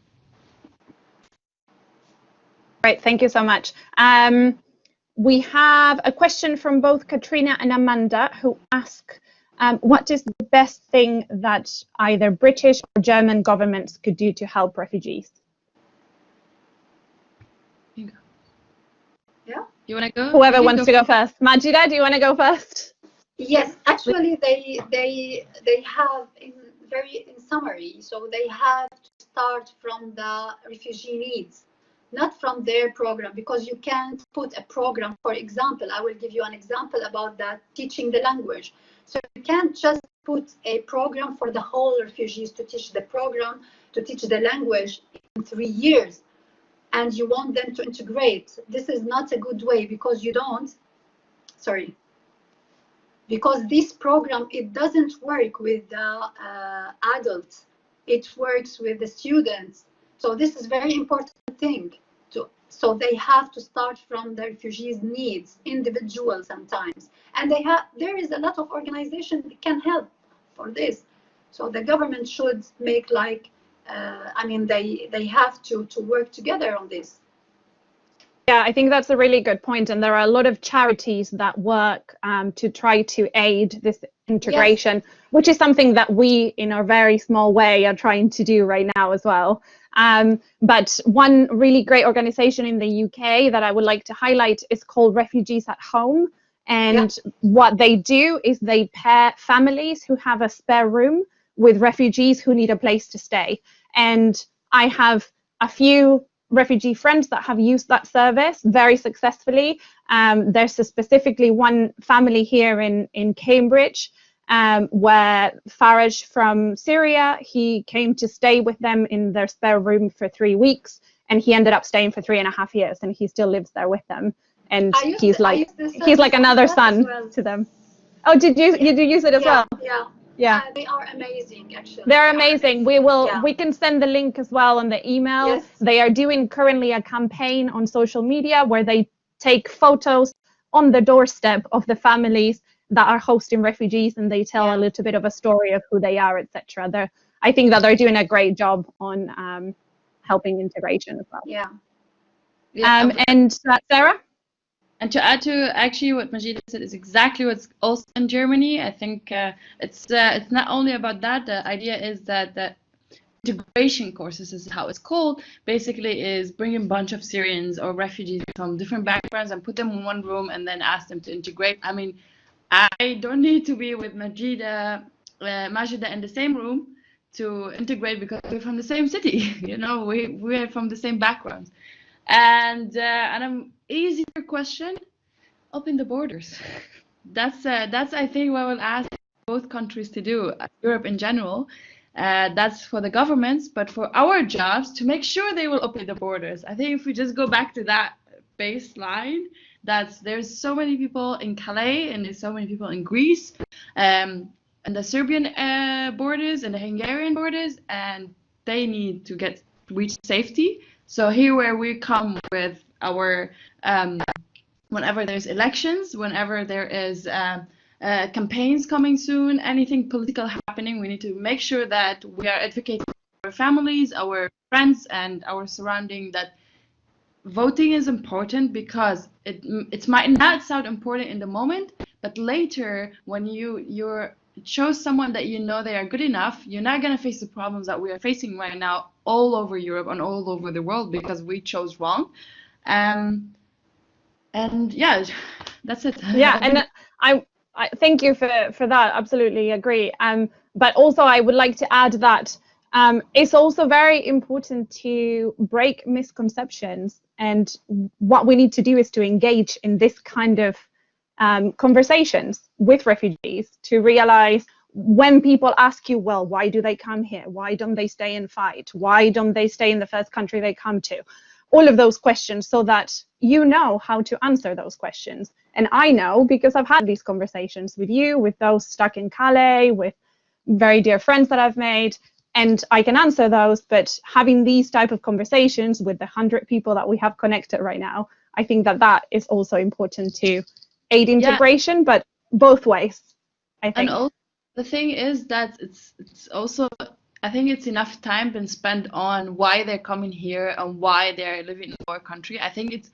Great, thank you so much. We have a question from both Katrina and Amanda, who ask, what is the best thing that either British or German governments could do to help refugees? Yeah. You want to go? Whoever wants to go first. Majeda, do you want to go first? Yes, actually, they have in summary. So they have to start from the refugee needs, not from their program, because you can't put a program. For example, I will give you an example about that, teaching the language. So you can't just put a program for the whole refugees to teach the language in 3 years, and you want them to integrate. This is not a good way, because because this program, it doesn't work with the adults, it works with the students. So this is very important thing. So they have to start from the refugees' needs, individual sometimes. And there is a lot of organization that can help for this. So the government should make they have to work together on this. Yeah, I think that's a really good point. And there are a lot of charities that work to try to aid this integration, which is something that we, in our very small way, are trying to do right now as well. But one really great organization in the UK that I would like to highlight is called Refugees at Home. And what they do is they pair families who have a spare room with refugees who need a place to stay. And I have a few refugee friends that have used that service very successfully. There's specifically one family here in Cambridge where Faraj from Syria, he came to stay with them in their spare room for 3 weeks, and he ended up staying for 3.5 years, and he still lives there with them. And he's like another son to them. Oh, did you do use it as well? Yeah. Yeah. They are amazing, actually. They're amazing. Yeah. We can send the link as well on the email. Yes. They are doing currently a campaign on social media where they take photos on the doorstep of the families that are hosting refugees, and they tell a little bit of a story of who they are, etc. I think that they're doing a great job on helping integration as well. Yeah. And Sarah? And to add to actually what Majeda said is exactly what's also in Germany. I think it's not only about that. The idea is that the integration courses is how it's called. Basically, is bringing a bunch of Syrians or refugees from different backgrounds and put them in one room and then ask them to integrate. I mean, I don't need to be with Majeda in the same room to integrate because we're from the same city. You know, we're from the same backgrounds. And an easier question: open the borders. That's I think what we'll ask both countries to do, Europe in general. That's for the governments, but for our jobs to make sure they will open the borders. I think if we just go back to that baseline, there's so many people in Calais and there's so many people in Greece, and the Serbian borders and the Hungarian borders, and they need to reach safety. So here where we come with our whenever there's elections, whenever there is campaigns coming soon, anything political happening, we need to make sure that we are advocating for our families, our friends, and our surrounding that voting is important because it might not sound important in the moment, but later when it shows someone that you know they are good enough, you're not going to face the problems that we are facing right now all over Europe and all over the world because we chose wrong. And yeah, that's it. Yeah, and I thank you for that. Absolutely agree. But also I would like to add that it's also very important to break misconceptions, and what we need to do is to engage in this kind of conversations with refugees to realize when people ask you, well, why do they come here? Why don't they stay and fight? Why don't they stay in the first country they come to? All of those questions, so that you know how to answer those questions. And I know because I've had these conversations with you, with those stuck in Calais, with very dear friends that I've made, and I can answer those. But having these type of conversations with the 100 people that we have connected right now, I think that is also important to aid integration, but both ways, I think. And also, the thing is that it's also, I think it's enough time been spent on why they're coming here and why they're living in our country. I think it's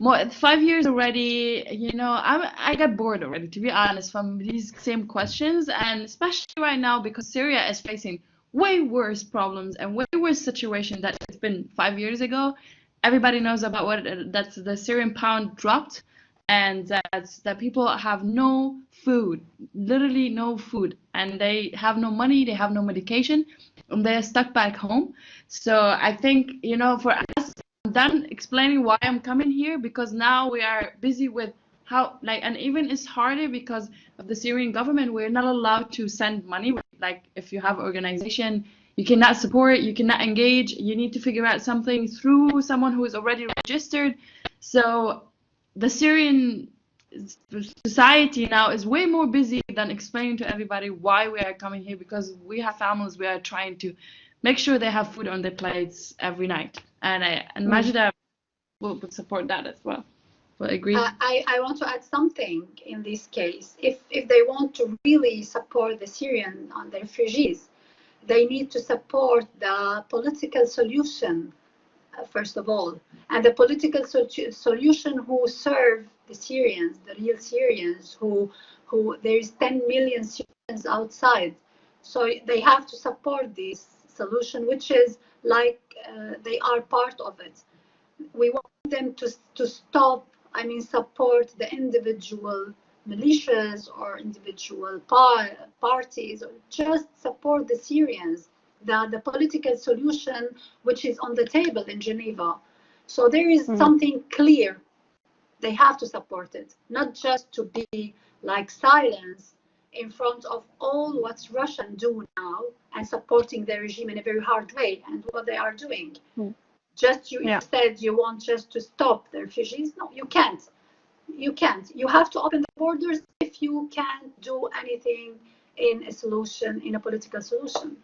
more 5 years already. You know, I got bored already, to be honest, from these same questions, and especially right now because Syria is facing way worse problems and way worse situation that it's been 5 years ago. Everybody knows about that the Syrian pound dropped, and that people have no food, literally no food, and they have no money, they have no medication, and they're stuck back home. So I think, you know, for us, I'm done explaining why I'm coming here, because now we are busy with how, like, and even it's harder because of the Syrian government. We're not allowed to send money. Like, if you have an organization, you cannot support, you cannot engage, you need to figure out something through someone who is already registered. So the Syrian society now is way more busy than explaining to everybody why we are coming here, because we have families, we are trying to make sure they have food on their plates every night. And Majeda will support that as well. Will agree. I want to add something in this case. If they want to really support the Syrian and the refugees, they need to support the political solution, first of all, and the political solution who serve the Syrians, the real Syrians, who there is 10 million Syrians outside. So they have to support this solution, which is like they are part of it. We want them to stop, support the individual militias or individual parties, or just support the Syrians, the political solution which is on the table in Geneva. So there is something clear. They have to support it, not just to be like silence in front of all what Russians do now and supporting the regime in a very hard way, and what they are doing. Just you said you want just to stop the refugees. No, you can't. You can't. You have to open the borders if if you can't do anything in a solution, in a political solution.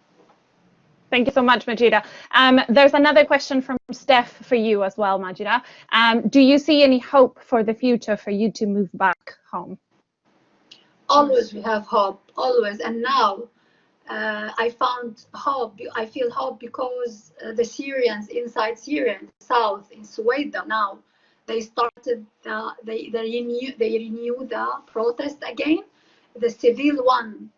Thank you so much, Majeda. There's another question from Steph for you as well, Majeda. Do you see any hope for the future for you to move back home? Always we have hope, always. And now I found hope. I feel hope because the Syrians inside Syria, in the south, in Sweden now, they started, they renew the protest again, the civil one.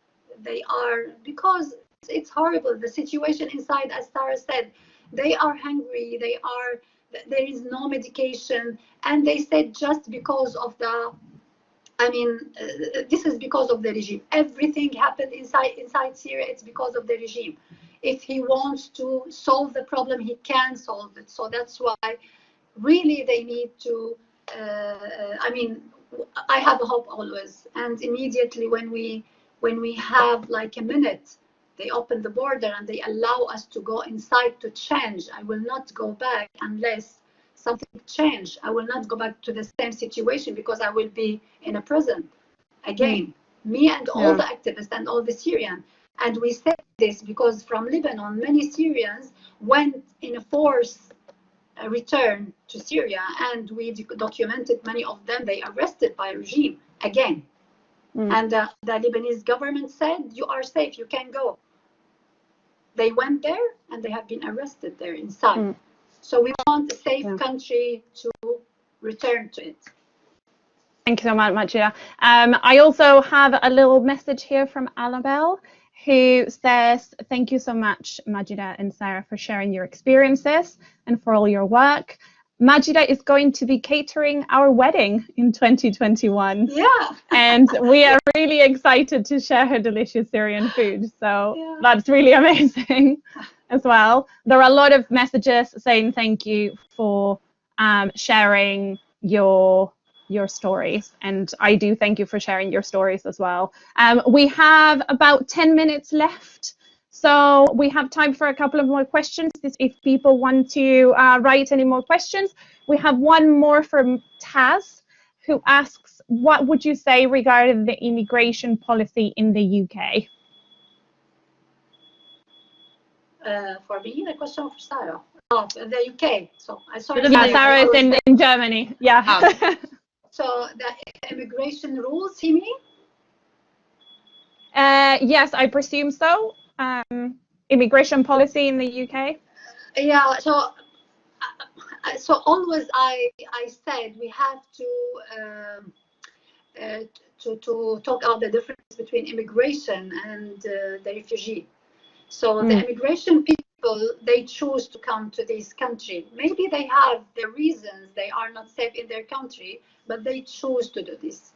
They are, because it's horrible, the situation inside, as Sara said, they are hungry, there is no medication, and they said just because of the, this is because of the regime. Everything happened inside Syria, it's because of the regime. If he wants to solve the problem, he can solve it. So that's why really they need to, I have hope always. And immediately when we have like a minute, they open the border and they allow us to go inside to change. I will not go back unless something change. I will not go back to the same situation because I will be in a prison again. Me and all the activists and all the Syrians. And we said this because from Lebanon, many Syrians went in a forced return to Syria, and we documented many of them. They arrested by regime again. And the Lebanese government said, you are safe, you can go. They went there and they have been arrested there inside. So we want a safe country to return to it. Thank you so much, Majeda. I also have a little message here from Annabelle, who says, thank you so much, Majeda and Sara, for sharing your experiences and for all your work. Majeda is going to be catering our wedding in 2021. Yeah. And we are really excited to share her delicious Syrian food. So that's really amazing as well. There are a lot of messages saying thank you for sharing your stories, and I do thank you for sharing your stories as well. We have about 10 minutes left, so we have time for a couple of more questions if people want to write any more questions. We have one more from Taz, who asks, what would you say regarding the immigration policy in the UK? For me, the question for Sara. Oh, the UK. So I sorry. Yeah, Sara is in Germany. Yeah. So the immigration rules, you mean? Yes, I presume so. Immigration policy in the UK. Yeah. So always I said we have to talk about the difference between immigration and the refugee. So the immigration people, they choose to come to this country. Maybe they have their reasons, they are not safe in their country, but they choose to do this.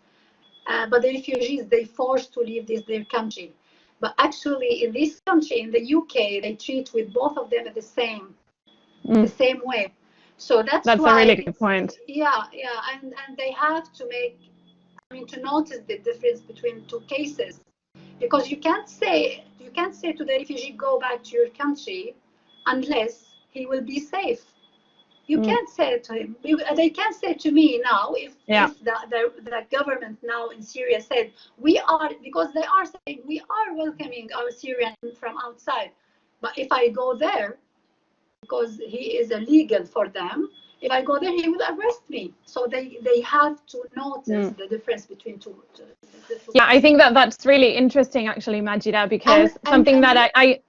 But the refugees, they forced to leave their country. But actually in this country, in the UK, they treat with both of them the same way. So that's why a really good point. Yeah, and they have to to notice the difference between two cases. Because you can't say to the refugee, go back to your country unless he will be safe. You can't say it to him. They can't say to me now if the government now in Syria said because they are saying we are welcoming our Syrian from outside. But if I go there, because he is illegal for them, if I go there, he will arrest me. So they have to notice the difference between two. Yeah, I think that's really interesting, actually, Majeda, because that I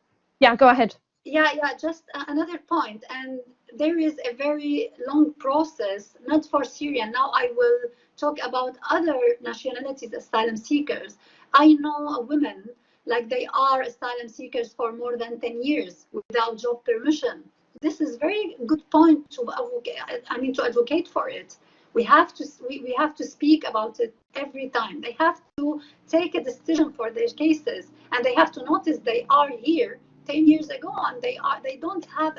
go ahead. Yeah, just another point. And there is a very long process, not for Syria. Now I will talk about other nationalities, asylum seekers. I know a women, like they are asylum seekers for more than 10 years without job permission. This is very good point to advocate for it. We have to speak about it every time. They have to take a decision for their cases, and they have to notice they are here 10 years ago and they don't have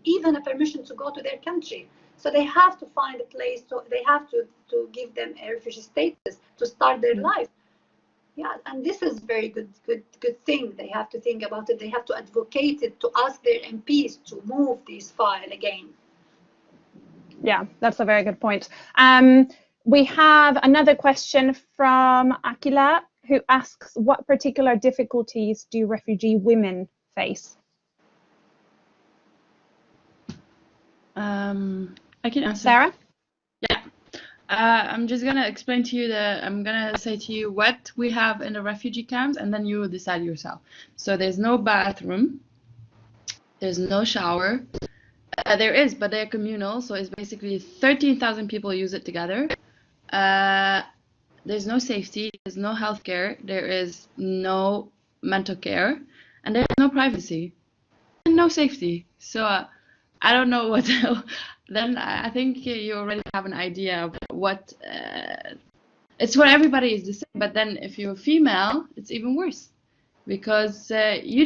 even a permission to go to their country. So they have to find a place they have to give them a refugee status to start their life. Yeah, and this is very good thing. They have to think about it. They have to advocate it, to ask their MPs to move this file again. Yeah, that's a very good point. We have another question from Akila, who asks, what particular difficulties do refugee women face? I can answer. Sarah? Yeah. I'm just gonna explain to you I'm gonna say to you what we have in the refugee camps, and then you will decide yourself. So there's no bathroom, there's no shower. There is, but they're communal, so it's basically 13,000 people use it together. There's no safety, there's no healthcare, there is no mental care, and there's no privacy and no safety. So I don't know what. Then I think you already have an idea of what. It's what everybody is the same, but then if you're female, it's even worse, because you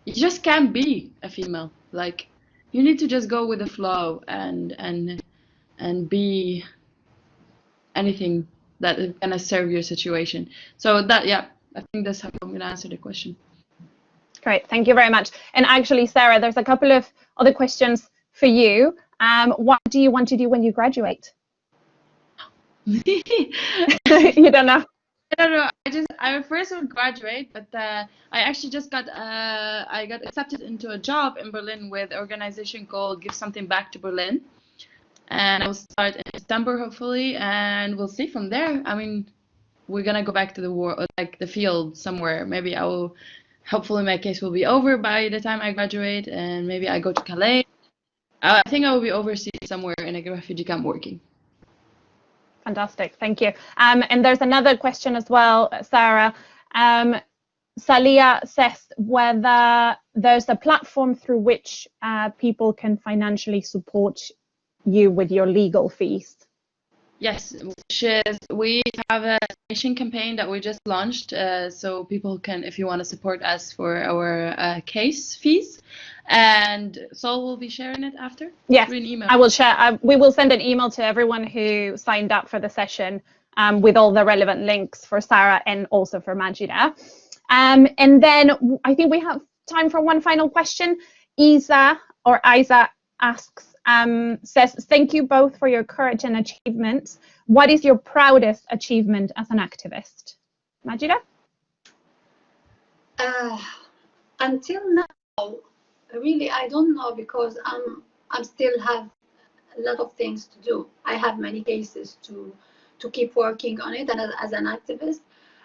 just can't be a female. Like, you need to just go with the flow and be anything that is gonna serve your situation. So that, yeah, I think that's how I'm gonna answer the question. Great, thank you very much. And actually, Sarah, there's a couple of other questions for you. What do you want to do when you graduate? You don't know? I don't know. I first would graduate, but I actually just got I got accepted into a job in Berlin with an organization called Give Something Back to Berlin, and I will start in September hopefully, and we'll see from there. I mean, we're gonna go back to the war, like the field somewhere. Maybe I will. Hopefully, my case will be over by the time I graduate, and maybe I go to Calais. I think I will be overseas somewhere in a refugee camp working. Fantastic, thank you. And there's another question as well, Sarah. Salia says whether there's a platform through which people can financially support you with your legal fees. Yes, which is, we have a donation campaign that we just launched, so people can, if you want to support us for our case fees, and Sol will be sharing it after. Yes, through an email. I will share. We will send an email to everyone who signed up for the session with all the relevant links for Sarah and also for Majeda. And then I think we have time for one final question. Isa asks, says, thank you both for your courage and achievements. What is your proudest achievement as an activist? Majeda? Until now, really, I don't know, because I'm still have a lot of things to do. I have many cases to keep working on it, and as an activist,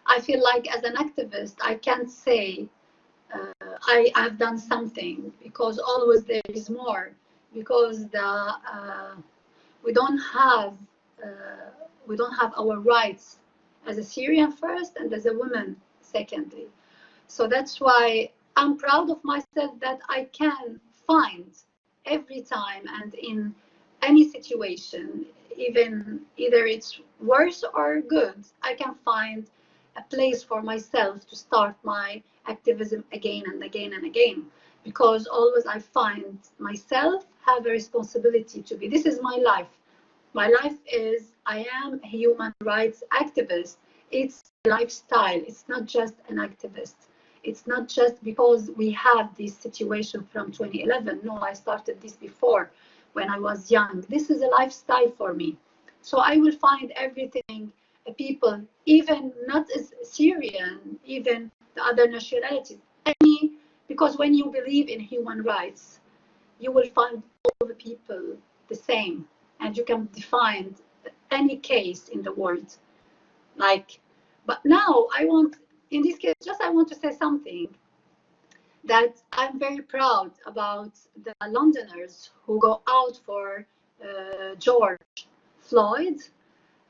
I feel like as an activist, I can't say I've done something, because always there is more. Because we don't have our rights as a Syrian first, and as a woman secondly. So that's why I'm proud of myself that I can find every time and in any situation, either it's worse or good, I can find a place for myself to start my activism again and again and again. Because always I find myself have a responsibility to be. This is my life. My life is, I am a human rights activist. It's a lifestyle. It's not just an activist. It's not just because we have this situation from 2011. No, I started this before when I was young. This is a lifestyle for me. So I will find everything, people, even not as Syrian, even the other nationalities, because when you believe in human rights, you will find all the people the same, and you can define any case in the world. But now in this case, I want to say something that I'm very proud about the Londoners who go out for George Floyd.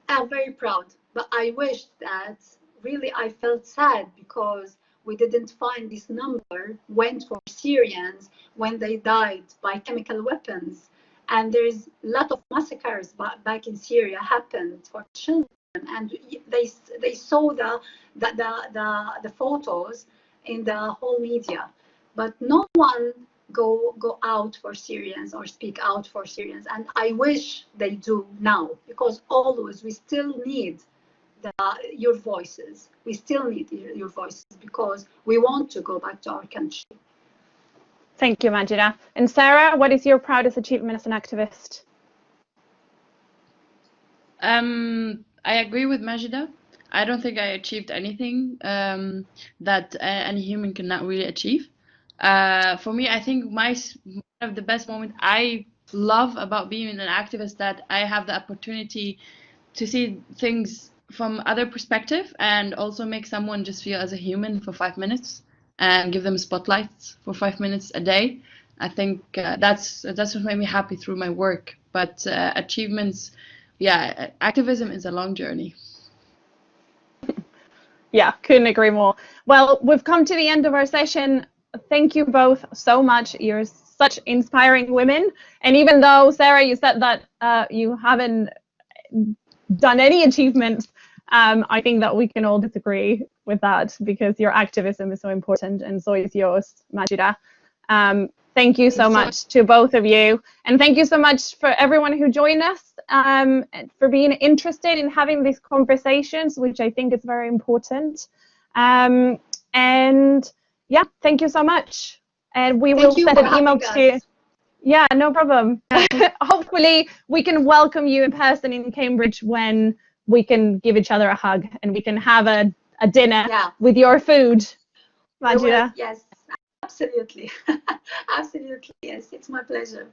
I'm very proud, but I wish that really I felt sad because we didn't find this number went for Syrians when they died by chemical weapons. And there's a lot of massacres back in Syria happened for children, and they saw the photos in the whole media, but no one go out for Syrians or speak out for Syrians. And I wish they do now, because always we still need your voices. We still need your voices, because we want to go back to our country. Thank you, Majeda. And Sarah, what is your proudest achievement as an activist? I agree with Majeda. I don't think I achieved anything that any human cannot really achieve. For me, I think one of the best moments I love about being an activist that I have the opportunity to see things from other perspective and also make someone just feel as a human for 5 minutes and give them spotlights for 5 minutes a day. I think that's what made me happy through my work. But achievements, yeah, activism is a long journey. Yeah, couldn't agree more. Well, we've come to the end of our session. Thank you both so much. You're such inspiring women. And even though, Sarah, you said that you haven't done any achievements, I think that we can all disagree with that, because your activism is so important, and so is yours, Majeda. Thank you so much to both of you. And thank you so much for everyone who joined us, for being interested in having these conversations, which I think is very important. And yeah, thank you so much. And we will send an email to... Yeah, no problem. Hopefully we can welcome you in person in Cambridge when we can give each other a hug and we can have a dinner with your food, Majeda. Yes, absolutely. Absolutely, yes, it's my pleasure.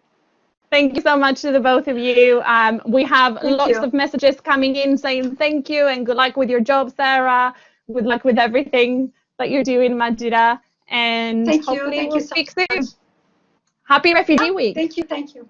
Thank you so much to the both of you. We have lots of messages coming in saying thank you and good luck with your job, Sarah. Good luck with everything that you're doing, Majeda. And hopefully we'll speak soon. Happy Refugee Week. Thank you.